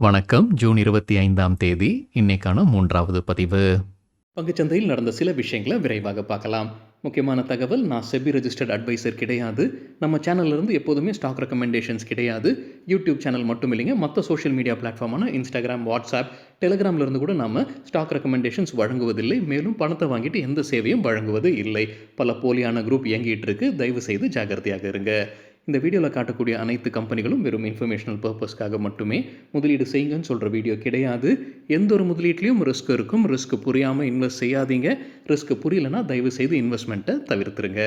வணக்கம். ஜூன் 25ஆம் தேதி இன்னைக்கான 3வது பதிவு. பங்குச்சந்தையில் நடந்த சில விஷயங்களை விரைவாக பார்க்கலாம். முக்கியமான தகவல், நான் செபி ரெஜிஸ்டர்ட் அட்வைசர் கிடையாது. நம்ம சேனல்லேருந்து எப்போதுமே ஸ்டாக் ரெக்கமெண்டேஷன்ஸ் கிடையாது. யூடியூப் சேனல் மட்டும் இல்லைங்க, மற்ற சோஷியல் மீடியா பிளாட்ஃபார்மான இன்ஸ்டாகிராம், வாட்ஸ்அப், டெலிகிராம்லேருந்து கூட நம்ம ஸ்டாக் ரெக்கமெண்டேஷன்ஸ் வழங்குவதில்லை. மேலும் பணத்தை வாங்கிட்டு எந்த சேவையும் வழங்குவது இல்லை. பல போலியான குரூப் இயங்கிட்டு இருக்கு. தயவு செய்து ஜாகிரதையாக இருங்க. இந்த வீடியோவில் காட்டக்கூடிய அனைத்து கம்பெனிகளும் வெறும் இன்ஃபர்மேஷனல் பர்பஸ்க்காக மட்டுமே முதலீடு செய்யுங்கன்னு சொல்கிற வீடியோ கிடையாது. எந்த ஒரு முதலீட்லையும் ரிஸ்க் இருக்கும். ரிஸ்க் புரியாமல் இன்வெஸ்ட் செய்யாதீங்க. ரிஸ்க் புரியலனா தயவு செய்து இன்வெஸ்ட்மெண்ட்டை தவிர்த்துருங்க.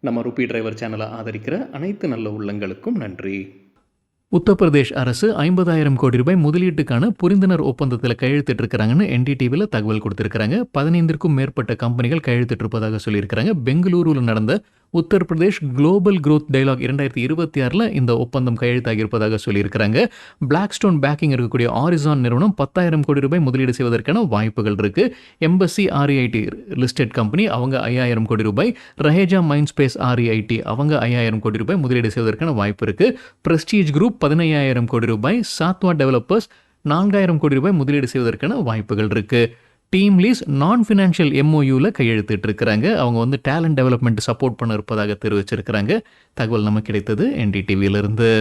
நம்ம ருபி டிரைவர் சேனலை ஆதரிக்கிற அனைத்து நல்ல உள்ளங்களுக்கும் நன்றி. உத்தரப்பிரதேஷ் அரசு 50,000 கோடி ரூபாய் முதலீட்டுக்கான புரிந்துணர் ஒப்பந்தத்தில் கையெழுத்திட்டிருக்கிறாங்கன்னு என்டிடிவியில் தகவல் கொடுத்திருக்கிறாங்க. 15க்கும் மேற்பட்ட கம்பெனிகள் கையெழுத்திட்டிருப்பதாக சொல்லியிருக்கிறாங்க. பெங்களூருவில் நடந்த உத்தரப்பிரதேஷ் குளோபல் க்ரோத் டயலாக் 2026 இந்த ஒப்பந்தம் கையெழுத்தாகியிருப்பதாக சொல்லியிருக்கிறாங்க. பிளாக் ஸ்டோன் பேக்கிங் இருக்கக்கூடிய ஆரிசான் நிறுவனம் 10,000 கோடி ரூபாய் முதலீடு செய்வதற்கான வாய்ப்புகள் இருக்கு. எம்பசி REIT லிஸ்டட் கம்பெனி, அவங்க 5,000 கோடி ரூபாய். ரஹேஜா மைண்ட் ஸ்பேஸ் REIT அவங்க 5,000 கோடி ரூபாய் முதலீடு செய்வதற்கான வாய்ப்பு இருக்கு. பிரஸ்டீஜ் குரூப் 15,000 கோடி ரூபாய். சாத்வா டெவலப்பர்ஸ் 4,000 கோடி ரூபாய் முதலீடு செய்வதற்கான வாய்ப்புகள் இருக்கு. டீம் லீஸ் நான் ஃபினான்ஷியல் MOUவில் கையெழுத்திட்டு இருக்கிறாங்க. அவங்க டேலண்ட் டெவலப்மெண்ட் சப்போர்ட் பண்ண இருப்பதாக தெரிவிச்சிருக்கிறாங்க. தகவல் நமக்கு கிடைத்தது NDTVயிலிருந்து.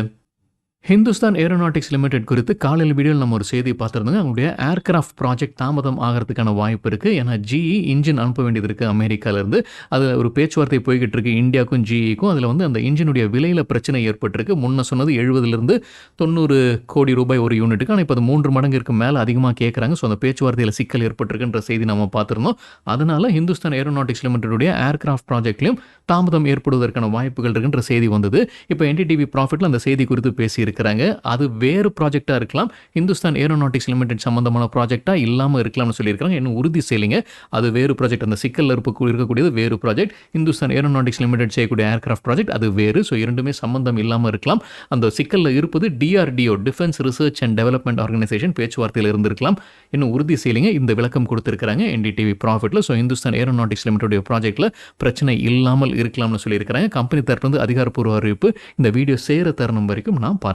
ஹிந்துஸ்தான் ஏரோநாட்டிக்ஸ் லிமிடெட் குறித்து காலையில் வீடியோவில் நம்ம ஒரு செய்தி பார்த்துருந்தோங்க. அவங்களுடைய ஏர்கிராஃப்ட் ப்ராஜெக்ட் தாமதம் ஆகிறதுக்கான வாய்ப்பு இருக்குது. ஏன்னா GE இன்ஜின் அனுப்ப வேண்டியது இருக்குது அமெரிக்காவிலேருந்து. அது ஒரு பேச்சுவார்த்தை போய்கிட்டு இருக்கு இந்தியாவுக்கும் GEக்கும். அதில் அந்த இன்ஜினுடைய விலையில் பிரச்சனை ஏற்பட்டிருக்கு. முன்ன சொன்னது 70 90 கோடி ரூபாய் ஒரு யூனிட்டுக்கு. ஆனால் இப்போ அது 3 மடங்கிற்கு மேலே அதிகமாக கேட்குறாங்க. ஸோ அந்த பேச்சுவார்த்தையில் சிக்கல் ஏற்பட்டிருக்குன்ற செய்தி நம்ம பார்த்துருந்தோம். அதனால் ஹிந்துஸ்தான் ஏரோநாட்டிக்ஸ் லிமிடெடுடைய ஏர்கிராஃப்ட் ப்ராஜெக்ட்லையும் தாமதம் ஏற்படுவதற்கான வாய்ப்புகள் இருக்குன்ற செய்தி வந்தது. இப்போ NDTV ப்ராஃபிட்டில் அந்த செய்தி குறித்து பேசியிருக்கிறாங்க. அது வேறு ப்ராஜெக்டாக இருக்கலாம், ஹிந்துஸ்தான் ஏரோநாட்டிக்ஸ் லிமிடெட் சம்பந்தமான ப்ராஜெக்டாக இல்லாமல் இருக்கலாம்னு சொல்லியிருக்காங்க. இன்னும் உறுதி செய்யலைங்க. அது வேறு ப்ராஜெக்ட். அந்த சிக்கலில் இருக்கக்கூடியது வேறு ப்ராஜெக்ட். ஹிந்துஸ்தான் ஏரோநாட்டிக்ஸ் லிமிடெட் செய்யக்கூடிய ஏர்கிராஃப்ட் ப்ராஜெக்ட் அது வேறு. ஸோ இரண்டுமே சம்பந்தம் இல்லாமல் இருக்கலாம். அந்த சிக்கலில் இருப்பது DRDO, Defence Research and Development Organisation பேச்சுவார்த்தையில் இருந்திருக்கலாம். இன்னும் உறுதி செய்யலைங்க. இந்த விளக்கம் கொடுத்திருக்கிறாங்க NDTV ப்ராஃபிட்டில். ஸோ ஹிந்துஸ்தான் ஏரோநாட்டிக்ஸ் லிமிடெட் ப்ராஜெக்டில் பிரச்சனை இல்லாமல் இருக்கலாம்னு சொல்லியிருக்கிறாங்க. கம்பெனி தரப்பிலிருந்து அதிகாரப்பூர்வ அறிவிப்பு இந்த வீடியோ சேர தருணம் வரைக்கும் நான் பார்க்கல.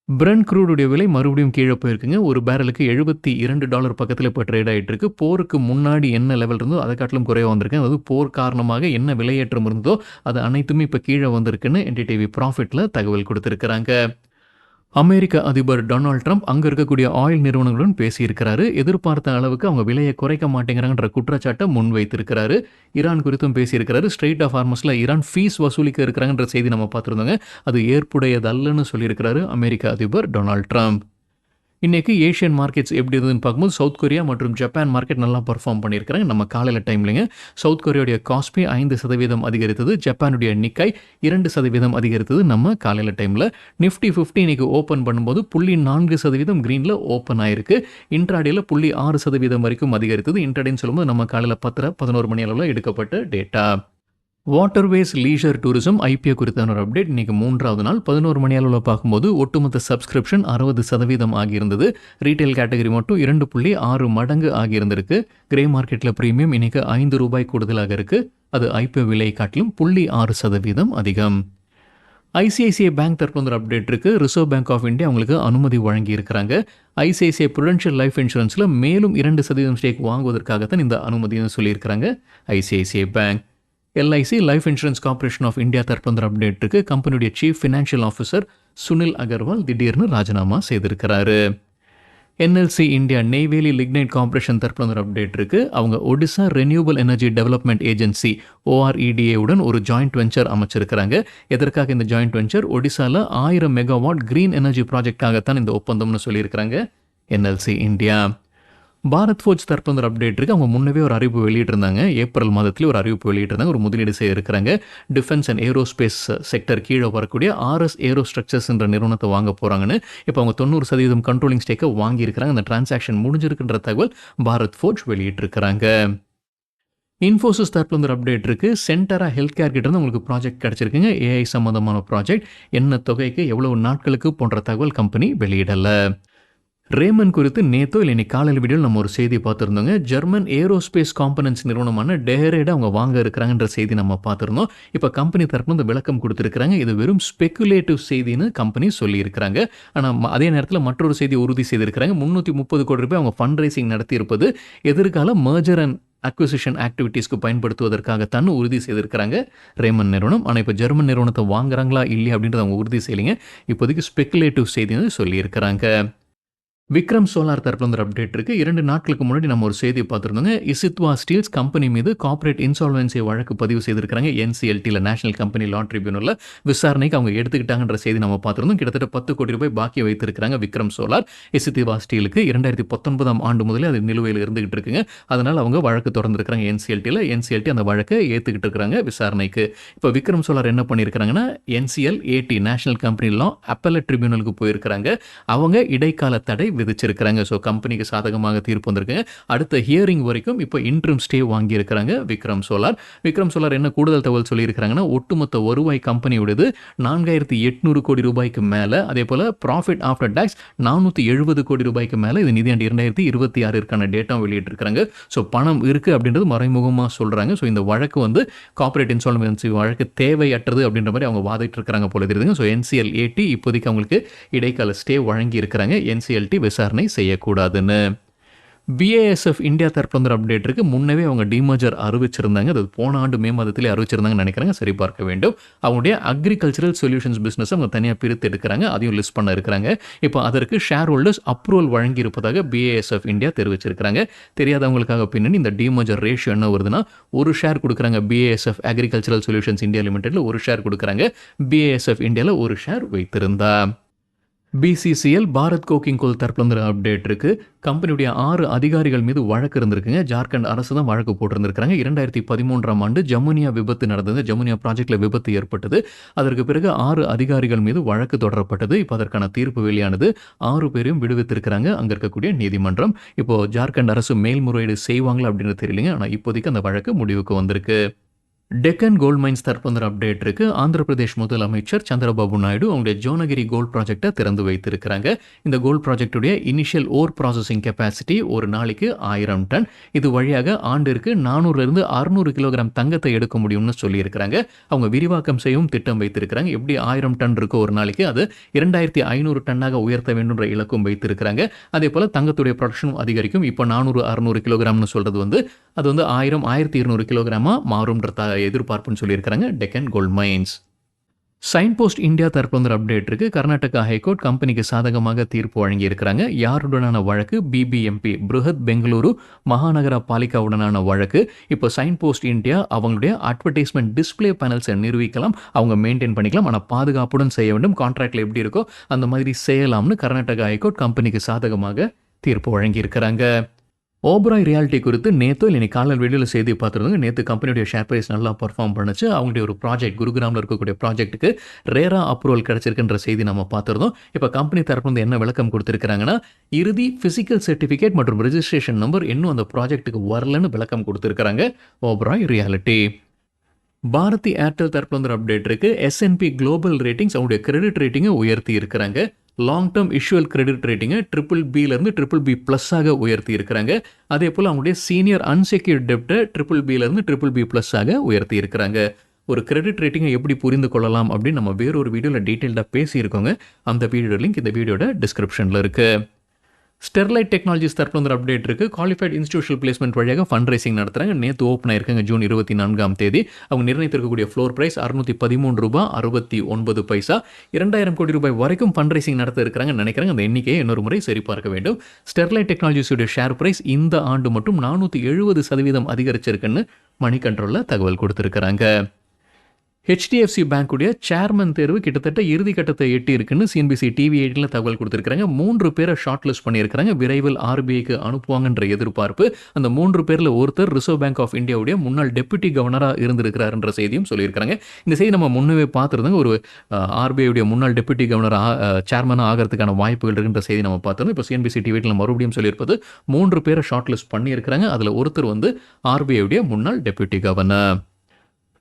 பிரெண்ட் க்ரூடுடைய விலை மறுபடியும் கீழே போயிருக்குங்க. ஒரு பேரலுக்கு $72 பக்கத்தில் இப்போ ட்ரேட் ஆகிட்டு இருக்கு. போருக்கு முன்னாடி என்ன லெவல் இருந்தோ அதை காட்டிலும் குறைய வந்திருக்கு. அதாவது போர் காரணமாக என்ன விலையேற்றம் இருந்தோ அது அனைத்துமே இப்போ கீழே வந்திருக்குன்னு NDTV ப்ராஃபிட்டில் தகவல் கொடுத்துருக்குறாங்க. அமெரிக்க அதிபர் டொனால்ட் ட்ரம்ப் அங்கே இருக்கக்கூடிய ஆயில் நிறுவனங்களுடன் பேசியிருக்கிறாரு. எதிர்பார்த்த அளவுக்கு அவங்க விலையை குறைக்க மாட்டேங்கிறாங்கன்ற குற்றச்சாட்டை முன்வைத்திருக்கிறாரு. ஈரான் குறித்தும் பேசியிருக்கிறாரு. ஸ்ட்ரெயிட் ஆஃப் ஹார்மஸில் ஈரான் ஃபீஸ் வசூலிக்க இருக்கிறாங்கன்ற செய்தி நம்ம பார்த்துருந்தோங்க. அது ஏற்புடையதல்லன்னு சொல்லியிருக்கிறாரு அமெரிக்க அதிபர் டொனால்ட் ட்ரம்ப். இன்றைக்கி ஏஷியன் மார்க்கெட்ஸ் எப்படி இருந்ததுன்னு பார்க்கும்போது சவுத் கொரியா மற்றும் ஜப்பான் மார்க்கெட் நல்லா பர்ஃபார்ம் பண்ணியிருக்கிறாங்க. நம்ம காலையில் டைம்லைங்க சவுத் கொரியாவுடைய காஸ்பி 5% அதிகரித்தது. ஜப்பானுடைய நிக்காய் 2% அதிகரித்தது. நம்ம காலையில் டைமில் நிஃப்டி 50 இன்றைக்கி ஓப்பன் பண்ணும்போது 0.4% க்ரீனில் ஓப்பன் ஆயிருக்கு. இன்ட்ராடேயில் 0.6% வரைக்கும் அதிகரித்தது. இன்ட்ராடேன்னு சொல்லும்போது நம்ம காலையில் 10-11 மணி அளவில் எடுக்கப்பட்ட data. Waterways leisure tourism IPO குறித்தான ஒரு அப்டேட். இன்றைக்கி 3வது நாள் 11 மணி அளவில் பார்க்கும்போது ஒட்டுமொத்த சப்ஸ்கிரிப்ஷன் 60% ஆகியிருந்தது. ரீட்டைல் கேட்டகரி மட்டும் 2.6 மடங்கு ஆகியிருந்திருக்கு. கிரே மார்க்கெட்டில் ப்ரீமியம் இன்றைக்கி ₹5 கூடுதலாக இருக்குது. அது IPO விலை காட்டிலும் 0.6% அதிகம். ICICI பேங்க் தரப்பு ஒரு அப்டேட் இருக்குது. ரிசர்வ் பேங்க் ஆஃப் இந்தியா அவங்களுக்கு அனுமதி வழங்கியிருக்கிறாங்க. ICICI ப்ருடென்ஷியல் லைஃப் இன்சூரன்ஸில் மேலும் 2% ஸ்டேக் வாங்குவதற்காகத்தான் இந்த அனுமதினு சொல்லியிருக்கிறாங்க ICICI Bank. LIC Life Insurance Corporation of India தரப்பு அப்டேட் இருக்குது. கம்பெனியுடைய chief financial officer Sunil Agarwal திடீர்னு ராஜினாமா செய்திருக்கிறாரு. NLC India Neyveli Lignite Corporation தரப்பில் ஒரு அப்டேட் இருக்குது. அவங்க Odisha Renewal Energy Development Agency OREDA உடன் ஒரு ஜாயிண்ட் வெஞ்சர் அமைச்சிருக்கிறாங்க. எதற்காக இந்த ஜாயிண்ட் வெஞ்சர்? ஒடிசாவில் 1000 மெகாவாட் கிரீன் எனர்ஜி ப்ராஜெக்டாகத்தான் இந்த ஒப்பந்தம்னு சொல்லியிருக்கிறாங்க NLC இந்தியா. பாரத் ஃபோர்ஜ் தரப்பு ஒரு அப்டேட் இருக்குது. அவங்க முன்னவே ஒரு அறிவிப்பு வெளியிட்டிருந்தாங்க. ஏப்ரல் மாதத்தில் ஒரு அறிவிப்பு வெளியிட்டிருந்தாங்க. ஒரு முதலீடு செய்ய இருக்கிறாங்க. டிஃபென்ஸ் அண்ட் ஏரோஸ்பேஸ் செக்டர் கீழே வரக்கூடிய RS ஏரோ ஸ்ட்ரக்சர்ஸ் என்ற நிறுவனத்தை வாங்க போகிறாங்கன்னு இப்போ அவங்க 90% கண்ட்ரோலிங் ஸ்டேக்கை வாங்கியிருக்கிறாங்க. அந்த டிரான்சாக்ஷன் முடிஞ்சிருக்குன்ற தகவல் பாரத் ஃபோர்ஜ் வெளியிட்டிருக்கிறாங்க. இன்ஃபோசிஸ் தரப்பில் ஒரு அப்டேட் இருக்குது. சென்டரா ஹெல்த் கேர் கிட்டேருந்து உங்களுக்கு ப்ராஜெக்ட் கிடச்சிருக்குங்க. AI சம்மந்தமான ப்ராஜெக்ட். என்ன தொகைக்கு எவ்வளவு நாட்களுக்கு போன்ற தகவல் கம்பெனி வெளியிடலை. ரேமன் குறித்து நேத்தோ இல்லை இன்னைக்கு காலையில் வீடியோவில் நம்ம ஒரு செய்தி பார்த்துருந்தோங்க. ஜெர்மன் ஏரோஸ்பேஸ் காம்பனன்ட்ஸ் நிறுவனமான டெஹரேட அவங்க வாங்க இருக்கிறாங்கன்ற செய்தி நம்ம பார்த்துருந்தோம். இப்போ கம்பெனி தரப்பு இந்த விளக்கம் கொடுத்துருக்காங்க. இது வெறும் ஸ்பெகுலேட்டிவ் செய்தின்னு கம்பெனி சொல்லியிருக்கிறாங்க. ஆனால் அதே நேரத்தில் மற்றொரு செய்தி உறுதி செய்திருக்கிறாங்க. 330 கோடி ரூபாய் அவங்க ஃபண்ட் ரைசிங் நடத்தியிருப்பது எதிர்கால மர்ஜர் அண்ட் அக்விசிஷன் ஆக்டிவிட்டீஸ்க்கு பயன்படுத்துவதற்காகத்தான் உறுதி செய்திருக்கிறாங்க ரேமன் நிறுவனம். ஆனால் இப்போ ஜெர்மன் நிறுவனத்தை வாங்குறாங்களா இல்லையா அப்படின்றத அவங்க உறுதி செய்யலைங்க. இப்போதைக்கு ஸ்பெகுலேட்டிவ் செய்தின்னு சொல்லியிருக்கிறாங்க. விக்ரம் சோலார் தரப்புல ஒரு அப்டேட் இருக்கு. 2 நாட்களுக்கு முன்னாடி நம்ம ஒரு செய்தியை பார்த்துருந்தோங்க. இசித்வா ஸ்டீல்ஸ் கம்பெனி மீது கார்ப்பரேட் இன்சால்வன்சி வழக்கு பதிவு செய்திருக்காங்க. NCLT நேஷனல் கம்பெனி லா ட்ரிபியூனல்ல விசாரணைக்கு அவங்க எடுத்துக்கிட்டாங்கன்ற செய்தி நம்ம பார்த்துருந்தோம். கிட்டத்தட்ட 10 கோடி ரூபாய் பாக்கி வைத்திருக்கிறாங்க விக்ரம் சோலார். இசித்வா ஸ்டீலுக்கு 2019 ஆண்டு முதலே அது நிலுவையில் இருந்துகிட்டு இருக்குங்க. அதனால் அவங்க வழக்கு தொடர்ந்துருக்காங்க NCLT அந்த வழக்கை ஏற்றுக்கிட்டு இருக்கிறாங்க விசாரணைக்கு. இப்போ விக்ரம் சோலார் என்ன பண்ணியிருக்கிறாங்கன்னா NCLAT நேஷனல் கம்பெனி லா அப்பெலட் ட்ரிபியூனலுக்கு போயிருக்கிறாங்க. அவங்க இடைக்கால தடை விதிச்சிருக்கிறாங்க. ஸோ கம்பெனிக்கு சாதகமாக தீர்ப்பு வந்திருக்குங்க. அடுத்த ஹியரிங் வரைக்கும் இப்போ இன்ட்ரிம் ஸ்டே வாங்கியிருக்கிறாங்க விக்ரம் சோலார். என்ன கூடுதல் தகவல் சொல்லியிருக்கிறாங்கன்னா ஒட்டுமொத்த வருவாய் கம்பெனியுடையது 4800 கோடி ரூபாய்க்கு மேலே, அதே போல் ப்ராஃபிட் ஆஃப்டர் டாக்ஸ் 470 கோடி ரூபாய்க்கு மேலே. இது நிதியாண்டு 2026 டேட்டா வெளியிட்டிருக்கிறாங்க. ஸோ பணம் இருக்குது அப்படின்றது மறைமுகமாக சொல்கிறாங்க. ஸோ இந்த வழக்கு கார்ப்பரேட் இன்சால்வன்சி வழக்கு தேவையற்றது அப்படின்ற மாதிரி அவங்க வாதிட்டு இருக்கிறாங்க போல தெரியுதுங்க. ஸோ NCLAT இப்போதைக்கு அவங்களுக்கு இடைக்கால ஸ்டே வழங்கி இருக்கிறாங்க. NCLT விசாரணை செய்யக்கூடாதுன்னு. BASF இந்தியா தரப்புல அப்டேட் இருக்கு. முன்னவே அவங்க டிமர்ஜர் அறிவிச்சிருந்தாங்க. அது போன ஆண்டு மே மாதத்திலே அறிவிச்சிருந்தாங்கன்னு நினைக்கிறாங்க. சரி பார்க்க வேண்டும். அவங்களுடைய அக்ரிகல்ச்சரல் சொல்யூஷன்ஸ் பிஸ்னஸ் அவங்க தனியாக பிரித்து எடுக்கிறாங்க. அதையும் லிஸ்ட் பண்ண இருக்கிறாங்க. இப்போ அதற்கு ஷேர் ஹோல்டர்ஸ் அப்ரூவல் வழங்கி இருப்பதாக BASF இந்தியா தெரிவிச்சிருக்கிறாங்க. தெரியாதவங்களுக்காக பின்னணி இந்த டிமர்ஜர் ரேஷியோ என்ன வருதுன்னா, ஒரு ஷேர் கொடுக்குறாங்க BASF அக்ரிகல்ச்சரல் சொல்யூஷன்ஸ் இந்தியா லிமிடெட்ல, ஒரு ஷேர் கொடுக்குறாங்க. BASF இந்தியாவில் ஒரு ஷேர் வைத்திருந்தா. BCCL பாரத் கோக்கிங் கோல் தரப்புல அப்டேட் இருக்கு. கம்பெனியுடைய 6 அதிகாரிகள் மீது வழக்கு இருந்திருக்குங்க. ஜார்க்கண்ட் அரசு தான் வழக்கு போட்டிருந்திருக்காங்க. 2013 ஆண்டு ஜமுனியா விபத்து நடந்தது. ஜமுனியா ப்ராஜெக்ட்ல விபத்து ஏற்பட்டது. அதற்கு பிறகு 6 அதிகாரிகள் மீது வழக்கு தொடரப்பட்டது. இப்போ அதற்கான தீர்ப்பு வெளியானது. 6 பேரையும் விடுவித்திருக்கிறாங்க அங்க இருக்கக்கூடிய நீதிமன்றம். இப்போ ஜார்க்கண்ட் அரசு மேல்முறையீடு செய்வாங்களா அப்படின்னு தெரியலங்க. ஆனால் இப்போதைக்கு அந்த வழக்கு முடிவுக்கு வந்திருக்கு. டெக்கன் கோல்ட் மைன்ஸ் தரப்பு அப்டேட் இருக்கு. ஆந்திர பிரதேஷ் முதலமைச்சர் சந்திரபாபு நாயுடு அவங்களுடைய ஜோனகிரி கோல்ட் ப்ராஜெக்டை திறந்து வைத்திருக்கிறாங்க. இந்த கோல்ட் ப்ராஜெக்டுடைய இனிஷியல் ஓர் ப்ராசஸிங் கெப்பாசிட்டி ஒரு நாளைக்கு 1000 டன். இது வழியாக ஆண்டிற்கு 400 600 கிலோகிராம் தங்கத்தை எடுக்க முடியும்னு சொல்லியிருக்கிறாங்க. அவங்க விரிவாக்கம் செய்யவும் திட்டம் வைத்திருக்கிறாங்க. எப்படி 1000 டன் இருக்கோ ஒரு நாளைக்கு, அது 2500 டன்னாக உயர்த்த வேண்டும்ன்ற இலக்கும் வைத்திருக்கிறாங்க. அதே போல தங்கத்துடைய ப்ரொடக்ஷனும் அதிகரிக்கும். இப்போ 400 600 கிலோகிராம்னு சொல்றது அது 1000 1200 கிலோகிராமா மாறும்ன்ற எதிர்பார்ப்புன்னு சொல்லியிருக்கிறாங்க Deccan gold mines. Sign post India தரப்புல அப்டேட் இருக்கு. கர்நாடகா ஹைகோர்ட் கம்பெனிக்கு சாதகமாக தீர்ப்பு வழங்கி இருக்கிறாங்க. யாருடனான வழக்கு? BBMP பிருஹத் பெங்களூரு மகாநகர பாலிகாவுடனான வழக்கு. இப்போ சைன் போஸ்ட் இந்தியா அவங்களுடைய அட்வர்டைஸ்மெண்ட் டிஸ்பிளே பேனல்ஸை நிரூபிக்கலாம், அவங்க மெயின்டைன் பண்ணிக்கலாம், ஆனால் பாதுகாப்புடன் செய்ய வேண்டும். கான்ட்ராக்ட்ல எப்படி இருக்கோ அந்த மாதிரி செய்யலாம்னு கர்நாடகா ஹைகோர்ட் கம்பெனிக்கு சாதகமாக தீர்ப்பு வழங்கி இருக்கிறாங்க. ஓபராய் ரியாலிட்டி குறித்து நேத்தோ இன்னைக்கு காலையில் வீடியோவில் செய்தி பார்த்துருந்தாங்க. நேற்று கம்பெனியுடைய ஷேர் ப்ரைஸ் நல்லா பர்ஃபார்ம் பண்ணுச்சு. அவங்களுடைய ஒரு ப்ராஜெக்ட் குருகிராமில் இருக்கக்கூடிய ப்ராஜெக்ட்டுக்கு ரேரா அப்ரூவல் கிடைச்சிருக்குன்ற செய்தி நம்ம பார்த்துருந்தோம். இப்போ கம்பெனி தரப்புல என்ன விளக்கம் கொடுத்துருக்காங்கன்னா, இறுதி ஃபிசிக்கல் சர்டிஃபிகேட் மற்றும் ரெஜிஸ்ட்ரேஷன் நம்பர் இன்னும் அந்த ப்ராஜெக்ட்டுக்கு வரலன்னு விளக்கம் கொடுத்துருக்காங்க ஓபராய் ரியாலிட்டி. பாரதி ஏர்டெல் தரப்புல அப்டேட் இருக்கு. S&P குளோபல் ரேட்டிங்ஸ் அவங்களுடைய கிரெடிட் ரேட்டிங்கை உயர்த்தி இருக்கிறாங்க. லாங் டேர்ம் இஷ்யூவல் கிரெடிட் ரேட்டிங்கை BBB BBB+ உயர்த்தி இருக்கிறாங்க. அதே போல் அவங்களுடைய சீனியர் அன்செக்யூர்ட் டெப்டை BBB BBB+ உயர்த்தி இருக்கிறாங்க. ஒரு கிரெடிட் ரேட்டிங்கை எப்படி புரிந்து கொள்ளலாம் அப்படின்னு நம்ம வேறொரு வீடியோவில் டீட்டெயில்டாக பேசியிருக்கோங்க. அந்த வீடியோ லிங்க் இந்த வீடியோட டிஸ்கிரிப்ஷனில் இருக்குது. ஸ்டெர்லைட் டெக்னாலஜிஸ் தரப்புல அப்டேட் இருக்கு. குவாலிஃபைட் இன்ஸ்டிடியூஷனல் பிளேஸ்மெண்ட் வழியாக ஃபண்ட் ரைசிங் நடத்துறாங்க. நேற்று ஓப்பன் ஆயிருக்காங்க ஜூன் 24 அவங்க நிர்ணயித்திருக்கக்கூடிய ஃப்ளோர் பிரைஸ் ₹613.69. 2000 கோடி ரூபாய் வரைக்கும் ஃபண்ட் ரைசிங் நடத்த இருக்கிறாங்கன்னு நினைக்கிறாங்க. அந்த எண்ணிக்கையை இன்னொரு முறை சரி பார்க்க வேண்டும். ஸ்டெர்லைட் டெக்னாலஜிஸுடைய ஷேர் பிரைஸ் இந்த ஆண்டு மட்டும் 470% அதிகரிச்சிருக்குன்னு மணி கண்ட்ரோலில் தகவல் கொடுத்துருக்காங்க. HDFC பேங்குடைய சேர்மன் தேர்வு கிட்டத்தட்ட இறுதி கட்டத்தை எட்டி இருக்குன்னு CNBC TV18 தகவல் கொடுத்துருக்காங்க. 3 பேரை ஷார்ட் லிஸ்ட் பண்ணியிருக்காங்க. விரைவில் RBIக்கு அனுப்புவாங்கன்ற எதிர்பார்ப்பு. அந்த 3 பேரில் ஒருத்தர் ரிசர்வ் பேங்க் ஆஃப் இந்தியாவுடைய முன்னாள் டெப்யூட்டி கவர்னராக இருந்திருக்கிறாருன்ற செய்தியும் சொல்லியிருக்காங்க. இந்த செய்தி நம்ம முன்னவே பார்த்துருந்தாங்க. ஒரு RBIயுடைய முன்னாள் டெப்யூட்டி கவர்னராக சேர்மனாக ஆகிறதுக்கான வாய்ப்புகள் இருக்குன்ற செய்தி நம்ம பார்த்தோம். இப்போ CNBC TV18 மறுபடியும் சொல்லியிருப்பது 3 பேரை ஷார்ட் லிஸ்ட் பண்ணியிருக்கிறாங்க. அதில் ஒருத்தர் RBIயுடைய முன்னாள் டெப்யூட்டி கவர்னர்.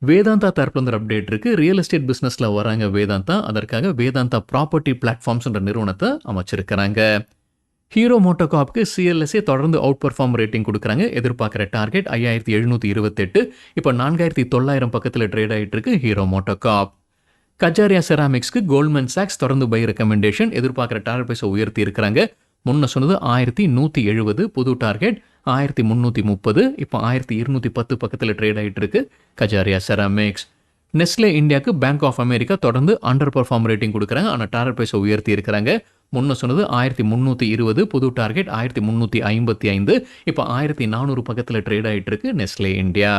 வேதாந்தா தரப்புல அப்டேட் இருக்கு. ரியல் எஸ்டேட் பிசினஸ்ல வராங்க வேதாந்தா. அதற்காக வேதாந்தா ப்ராப்பர்ட்டி பிளாட்ஃபார்ம்ஸ் என்ற நிறுவனத்தை அமைச்சிருக்கிறாங்க. ஹீரோ மோட்டோகார்ப்க்கு சிஎல்எஸ்ஏ தொடர்ந்து அவுட் பெர்ஃபார்ம் ரேட்டிங் கொடுக்குறாங்க. எதிர்பார்க்குற டார்கெட் 5728. இப்போ 4900 பக்கத்தில் ட்ரேட் ஆகிட்டு இருக்கு ஹீரோ மோட்டோகார்ப். கஜாரியா செராமிக்ஸ்க்கு கோல்ட்மேன் சாக்ஸ் தொடர்ந்து பை ரெக்கமெண்டேஷன். எதிர்பார்க்குற டார்கெட் பிரைஸை உயர்த்தி இருக்கிறாங்க. முன்ன சொன்னது 1170, புது டார்கெட் 1330. இப்போ 1210 பக்கத்தில் ட்ரேட் ஆகிட்டு இருக்கு கஜாரியா செராமிக்ஸ். நெஸ்லே இந்தியாவுக்கு பேங்க் ஆஃப் அமெரிக்கா தொடர்ந்து அண்டர் பெர்ஃபார்ம் ரேட்டிங் கொடுக்குறாங்க. ஆனால் டார்கெட் பிரைஸை உயர்த்தி இருக்கிறாங்க. முன்ன சொன்னது 1320, புது டார்கெட் 1355. இப்போ 1400 பக்கத்தில் ட்ரேட் ஆகிட்டு இருக்கு நெஸ்லே இந்தியா.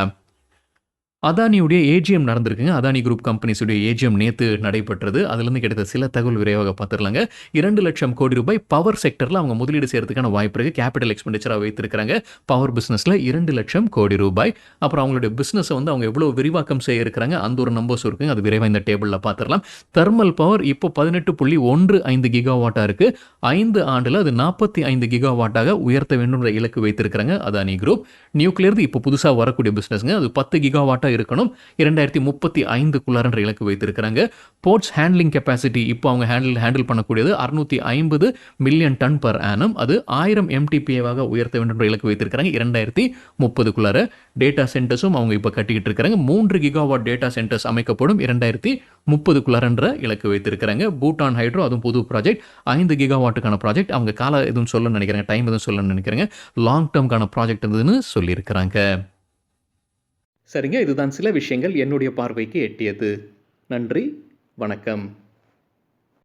அதானியுடைய ஏஜிஎம் நடந்திருக்குங்க. அதானி குரூப் கம்பெனிஸுடைய ஏஜிஎம் நேற்று நடைபெற்றது. அதுலேருந்து கிடைத்த சில தகவல் விரைவாக பார்த்துடலாங்க. 2 லட்சம் கோடி ரூபாய் பவர் செக்டரில் அவங்க முதலீடு செய்யறதுக்கான வாய்ப்பு இருக்குது. கேபிட்டல் எக்ஸ்பெண்டிச்சராக வைத்திருக்கிறாங்க. பவர் பிஸ்னஸில் 2 லட்சம் கோடி ரூபாய். அப்புறம் அவங்களுடைய பிஸ்னஸை வந்து அவங்க எவ்வளோ விரிவாக்கம் செய்ய இருக்கிறாங்க அந்த ஒரு நம்பர்ஸ் இருக்குங்க. அது விரைவாக இந்த டேபிளில் பார்த்துடலாம். தெர்மல் பவர் இப்போ 18.15 கிகாவாட்டாக இருக்குது. 5 ஆண்டில் அது 45 கிகாவாட்டாக உயர்த்த வேண்டும்ன்ற இலக்கு வைத்திருக்கிறாங்க அதானி குரூப். நியூக்ளியர் இப்போ புதுசாக வரக்கூடிய பிஸ்னஸ்ங்க. அது 10 கிகாவாட்டாக இருக்கணும் 2035 இலக்கு வைத்திருக்கிறாங்க. போர்ட்ஸ் ஹேண்ட்லிங் கெப்பாசிட்டி இப்போ அவங்க ஹேண்டில் பண்ணக்கூடியது 650 மில்லியன் டன் பர் ஆனம். அது 1000 MTPA உயர்த்த வேண்டும் இலக்கு வைத்திருக்கிறாங்க 2030. டேட்டா சென்டர்ஸும் அவங்க இப்போ கட்டிக்கிட்டு இருக்கிறாங்க. 3 கிகாவாட் டேட்டா சென்டர்ஸ் அமைக்கப்படும் 2030 இலக்கு வைத்திருக்கிறாங்க. பூட்டான் ஹைட்ரோ அதுவும் புது ப்ராஜெக்ட் 5 கிகாவாட்டுக்கான ப்ராஜெக்ட். அவங்க கால எதுவும் சொல்ல நினைக்கிறாங்க, டைம் எதுவும் சொல்ல நினைக்கிறாங்க. லாங் டேர்ம்கான ப்ராஜெக்ட் இருந்ததுன்னு சொல்லியிருக்கிறாங்க. சரிங்க, இதுதான் சில விஷயங்கள் என்னுடைய பார்வைக்கு எட்டியது. நன்றி, வணக்கம்.